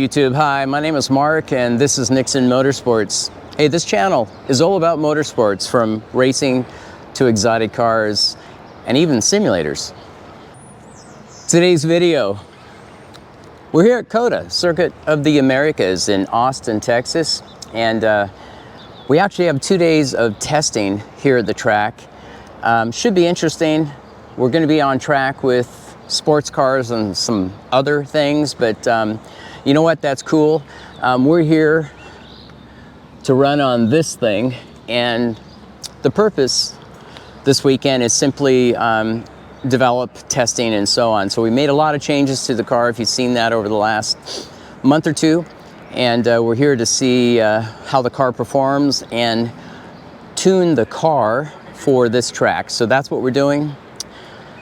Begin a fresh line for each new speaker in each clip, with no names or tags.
YouTube? Hi, my name is Mark and this is Nixon Motorsports. Hey, this channel is all about motorsports, from racing to exotic cars and even simulators. Today's video, we're here at Coda, Circuit of the Americas in Austin, Texas, and we actually have 2 days of testing here at the track. Should be interesting. We're going to be on track with sports cars and some other things, but you know what, that's cool. We're here to run on this thing, and the purpose this weekend is simply develop, testing, and so on. So we made a lot of changes to the car, if you've seen that over the last month or two, and we're here to see how the car performs and tune the car for this track. So that's what we're doing.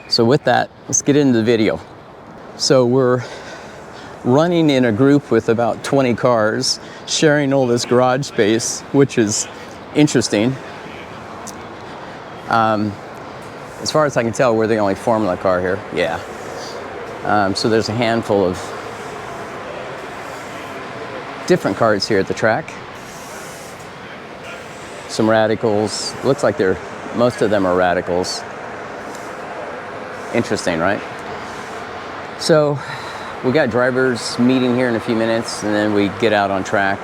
So with that, let's get into the video. So we're running in a group with about 20 cars, sharing all this garage space, which is interesting. As far as I can tell, we're the only Formula car here. Yeah. So there's a handful of different cars here at the track. Some radicals. Looks like most of them are radicals. Interesting, right? So we got drivers meeting here in a few minutes, and then we get out on track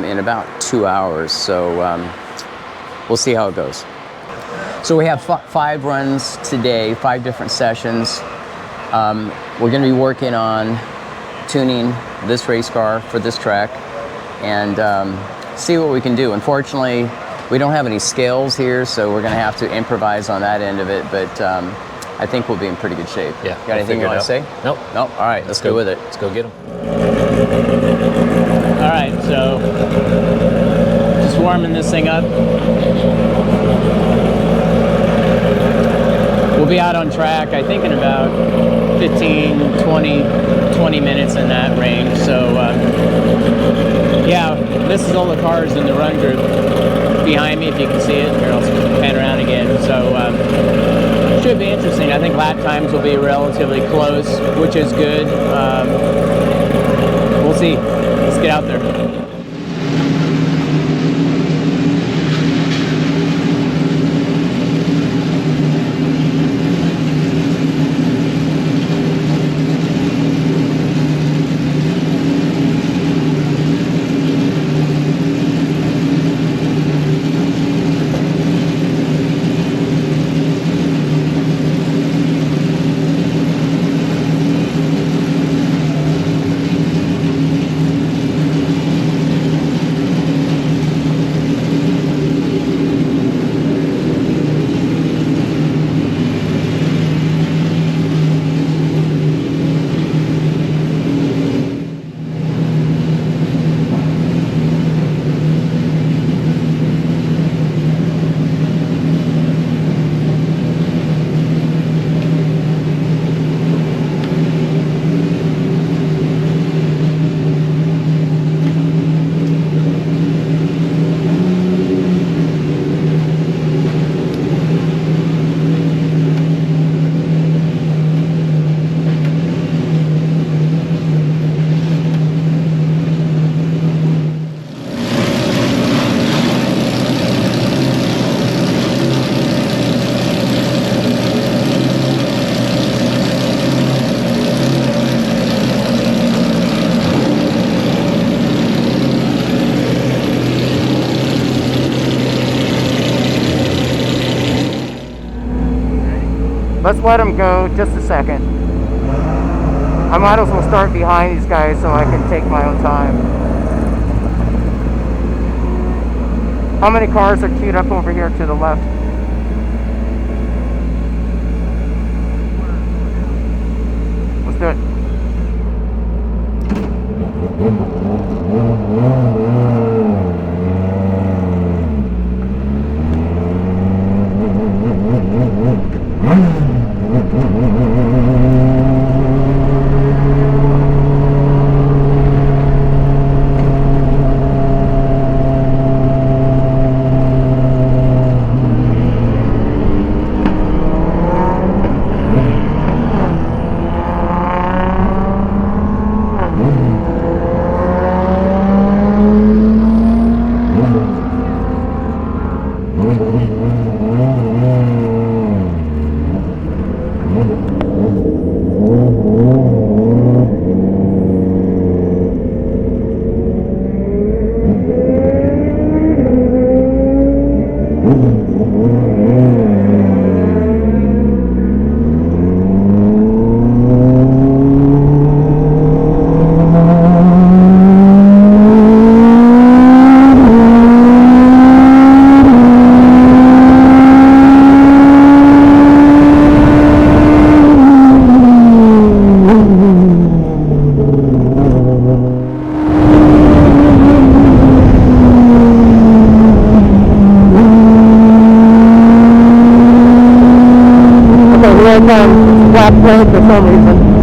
in about 2 hours. So we'll see how it goes. So we have 5 runs today, 5 different sessions. We're going to be working on tuning this race car for this track and see what we can do. Unfortunately, we don't have any scales here, so we're going to have to improvise on that end of it, but I think we'll be in pretty good shape.
Yeah.
Got anything you want to say?
Nope.
Nope. All right, let's go with it.
Let's go get them.
All right, so just warming this thing up. We'll be out on track, I think, in about 15, 20 minutes, in that range. So yeah, this is all the cars in the run group behind me, if you can see it. Here, I'll pan around again. So should be interesting. I think lap times will be relatively close, which is good. We'll see. Let's get out there.
Let's let them go just a second. I might as well start behind these guys so I can take my own time. How many cars are queued up over here to the left? Let's do it. not playing for some reason.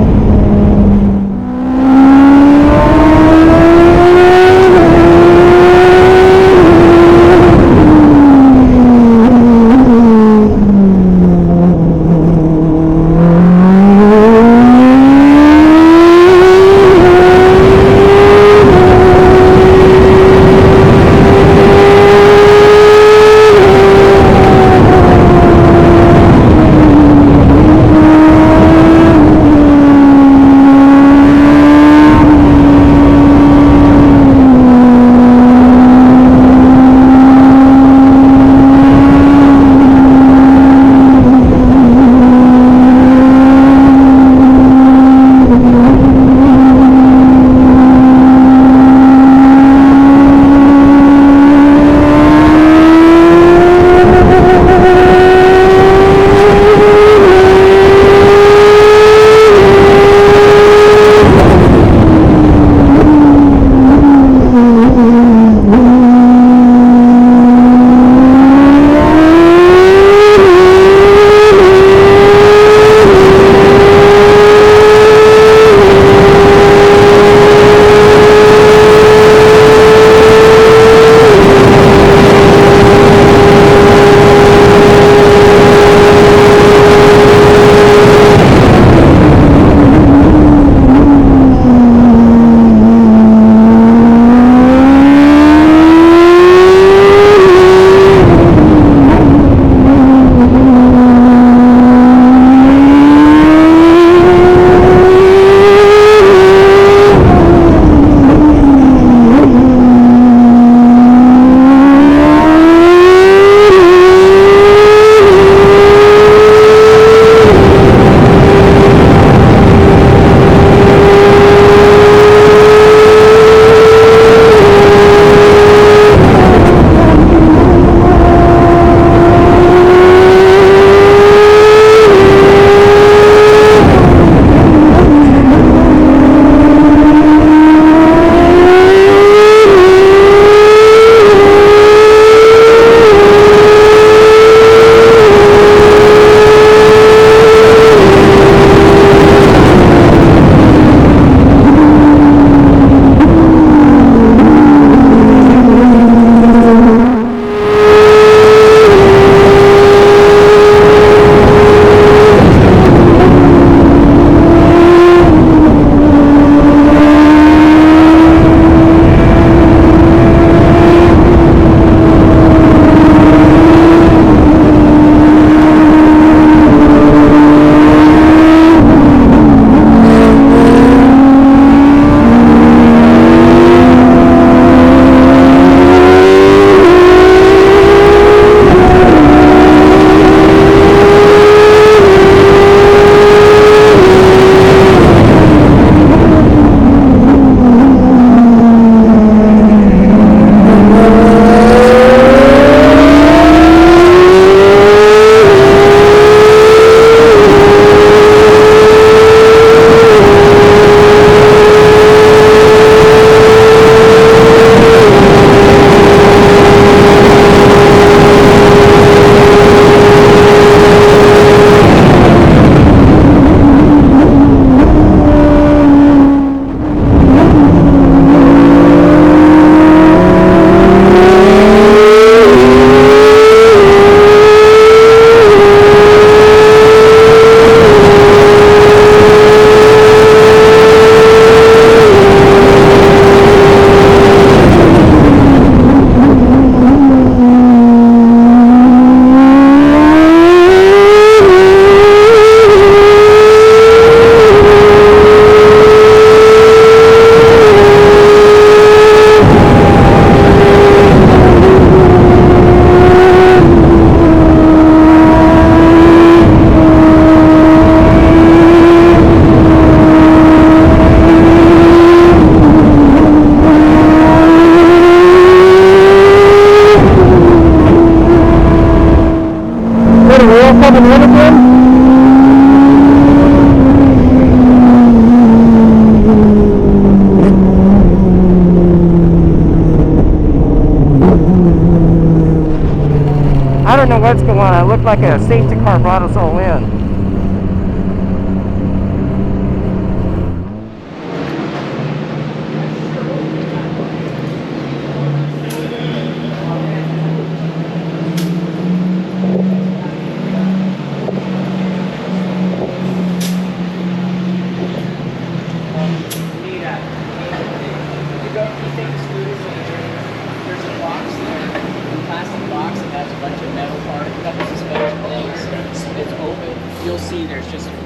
I don't know what's going on. I look like a safety car brought us all in.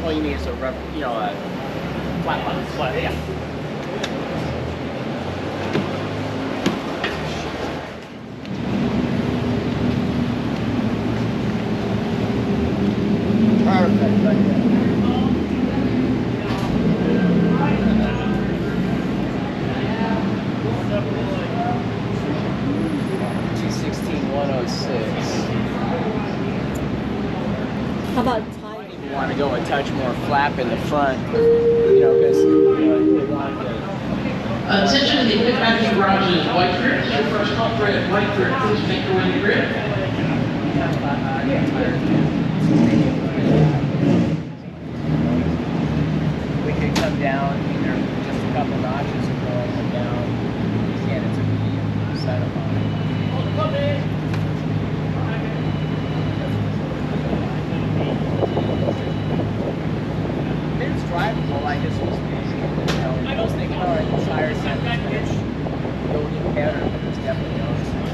All you need is a rubber, you know, a flat bottom. Flat, yeah. Perfect, right there. 216-106.
How about time?
You want to go a touch more flap in the front, you know, because they want to.
Attention to the equipment manager garages. White grip is your first call for it. White grip, please make your way to grip.
We could come down either just a couple notches or go up and down. Again, it's a medium setup on it. It's drivable. I just was, you know, I was thinking, all right, the tire sound is it'll get better, but it's definitely noticeable.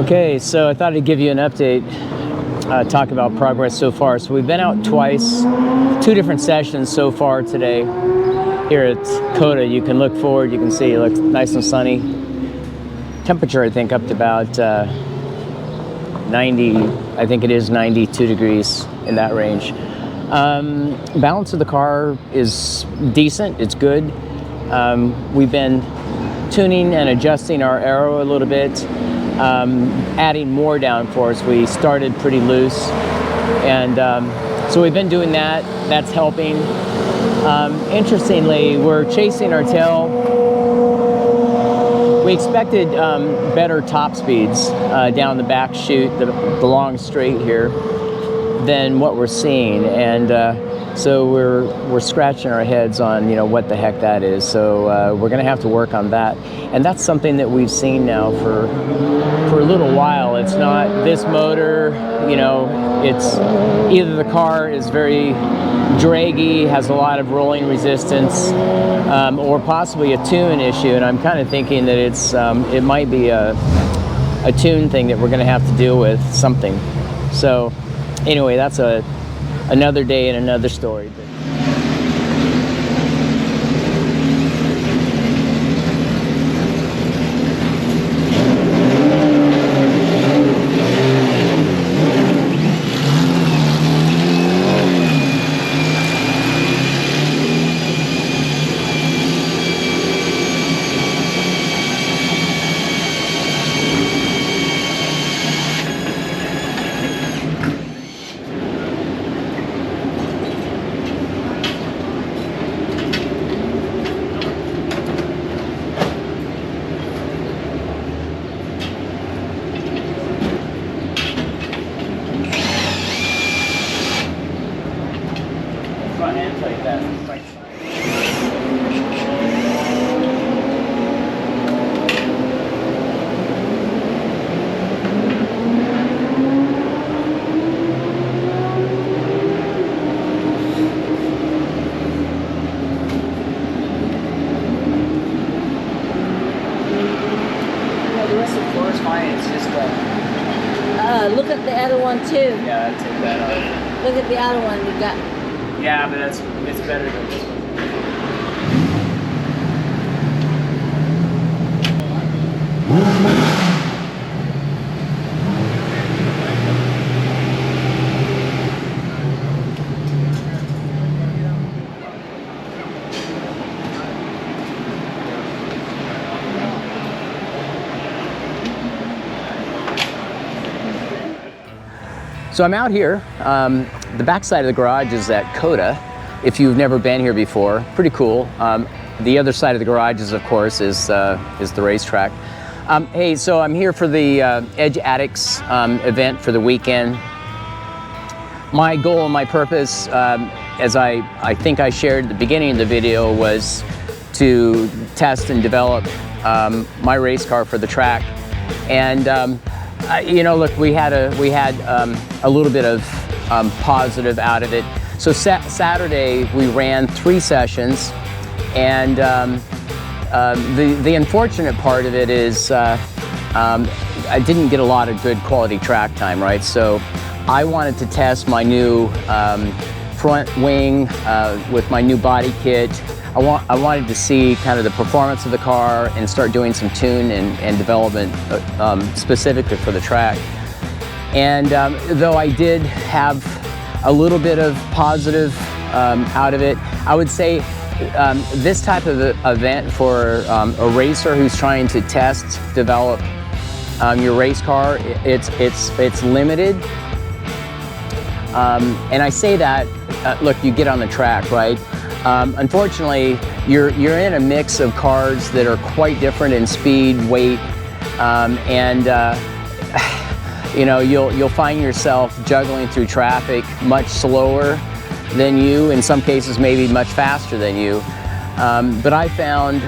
Okay, so I thought I'd give you an update, talk about progress so far. So we've been out twice, 2 different sessions so far today. Here at Coda, you can look forward, you can see it looks nice and sunny. Temperature, I think, up to about 90, I think it is 92 degrees, in that range. Balance of the car is decent, it's good. We've been tuning and adjusting our aero a little bit, adding more downforce. We started pretty loose, and so we've been doing that. That's helping. Interestingly, we're chasing our tail. We expected better top speeds down the back chute, the long straight here, than what we're seeing, and so we're scratching our heads on, you know, what the heck that is. So we're going to have to work on that, and that's something that we've seen now for a little while. It's not this motor, you know, it's either the car is very draggy, has a lot of rolling resistance, or possibly a tune issue. And I'm kind of thinking that it might be a tune thing that we're going to have to deal with, something. So anyway, that's another day and another story. Front end like that. The rest of the floor is fine. It's just
Look at the other one too.
yeah, I'd take that out.
Look at the other one you got.
Yeah, but it's better than this one. So I'm out here. The back side of the garage is at Coda. If you've never been here before, pretty cool. The other side of the garage is, of course, is the racetrack. Hey, so I'm here for the Edge Addicts event for the weekend. My goal and my purpose, as I think I shared at the beginning of the video, was to test and develop my race car for the track. And you know, look, we had a little bit of positive out of it. So Saturday we ran 3 sessions, and the unfortunate part of it is I didn't get a lot of good quality track time, right? So I wanted to test my new front wing with my new body kit. I wanted to see kind of the performance of the car and start doing some tune and development specifically for the track. And though I did have a little bit of positive out of it, I would say this type of event for a racer who's trying to test, develop your race car, it's limited. And I say that, look, you get on the track, right? Unfortunately, you're in a mix of cars that are quite different in speed, weight, and you know, you'll find yourself juggling through traffic much slower than you, in some cases maybe much faster than you. But I found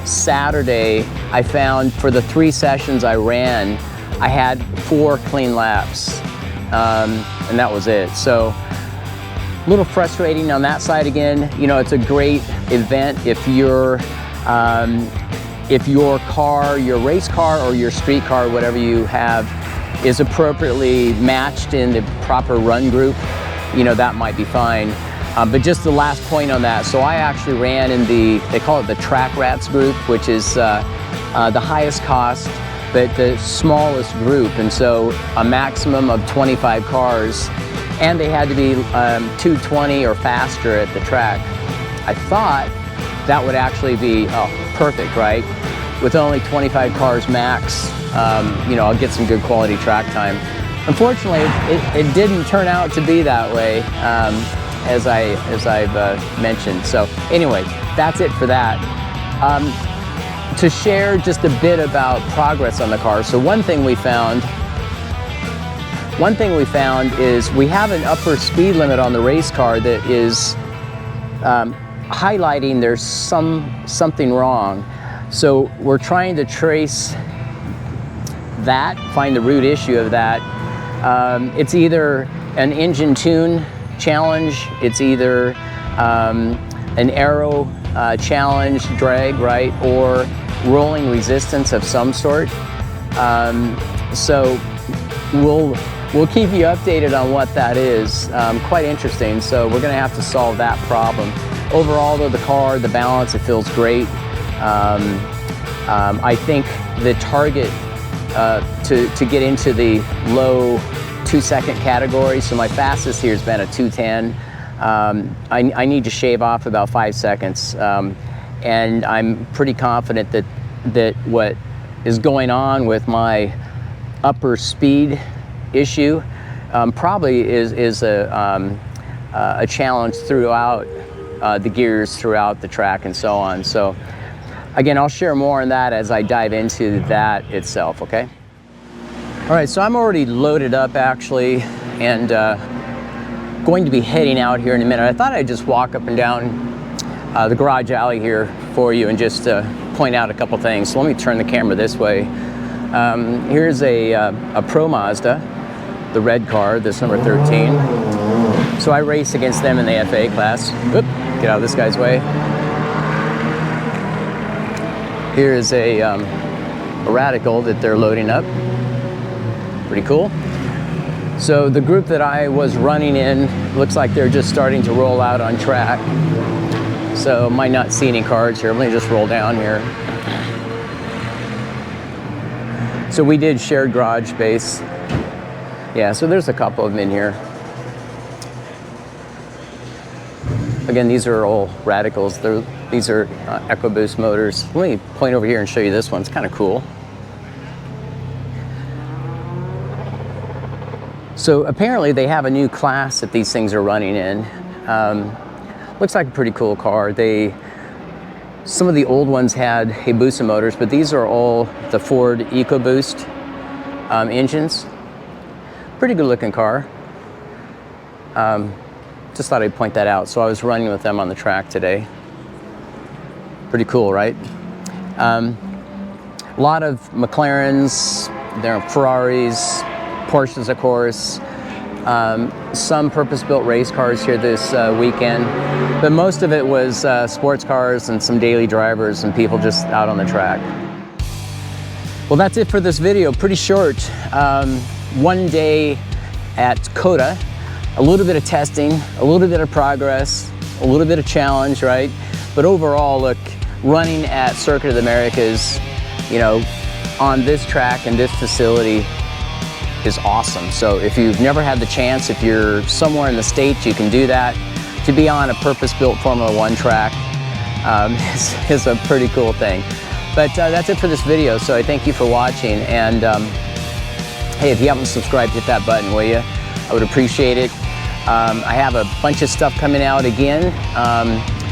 Saturday, for the 3 sessions I ran, I had 4 clean laps, and that was it. So a little frustrating on that side again. You know, it's a great event if you're if your car, your race car or your street car, whatever you have, is appropriately matched in the proper run group, you know, that might be fine. But just the last point on that, so I actually ran in they call it the Track Rats group, which is the highest cost, but the smallest group. And so a maximum of 25 cars, and they had to be 220 or faster at the track. I thought that would actually be perfect, right? With only 25 cars max, you know, I'll get some good quality track time. Unfortunately, it didn't turn out to be that way, as I've mentioned. So anyway, that's it for that. To share just a bit about progress on the car. So one thing we found is we have an upper speed limit on the race car that is highlighting there's something wrong. So we're trying to trace that, find the root issue of that. It's either an engine tune challenge, it's either an aero challenge, drag, right, or rolling resistance of some sort. So we'll keep you updated on what that is. Quite interesting. So we're going to have to solve that problem. Overall, though, the car, the balance, it feels great. I think the target to get into the low 2-second category, so my fastest here has been a 2:10. I need to shave off about 5 seconds, and I'm pretty confident that what is going on with my upper speed issue probably is a challenge throughout the gears, throughout the track, and so on. So again, I'll share more on that as I dive into that itself, okay? All right, so I'm already loaded up actually, and going to be heading out here in a minute. I thought I'd just walk up and down the garage alley here for you and just point out a couple things. So let me turn the camera this way. Here's a Pro Mazda, the red car, this number 13. So I race against them in the FA class. Oop, get out of this guy's way. Here is a Radical that they're loading up. Pretty cool. So the group that I was running in looks like they're just starting to roll out on track. So might not see any cars here. Let me just roll down here. So we did shared garage space. Yeah, so there's a couple of them in here. Again, these are all Radicals. These are EcoBoost motors. Let me point over here and show you this one. It's kind of cool. So apparently they have a new class that these things are running in. Looks like a pretty cool car. Some of the old ones had Hayabusa motors, but these are all the Ford EcoBoost engines. Pretty good looking car. Just thought I'd point that out. So I was running with them on the track today. Pretty cool, right? A lot of McLarens, there are Ferraris, Porsches, of course. Some purpose-built race cars here this weekend, but most of it was sports cars and some daily drivers and people just out on the track. Well, that's it for this video. Pretty short. One day at Coda, a little bit of testing, a little bit of progress, a little bit of challenge, right? But overall, look, running at Circuit of the Americas, you know, on this track and this facility is awesome. So if you've never had the chance, if you're somewhere in the States, you can do that. To be on a purpose-built Formula One track is a pretty cool thing. But that's it for this video. So I thank you for watching. And hey, if you haven't subscribed, hit that button, will you? I would appreciate it. I have a bunch of stuff coming out again.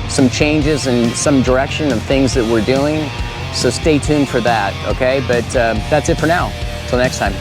Some changes and some direction of things that we're doing. So stay tuned for that, okay? But that's it for now. Till next time.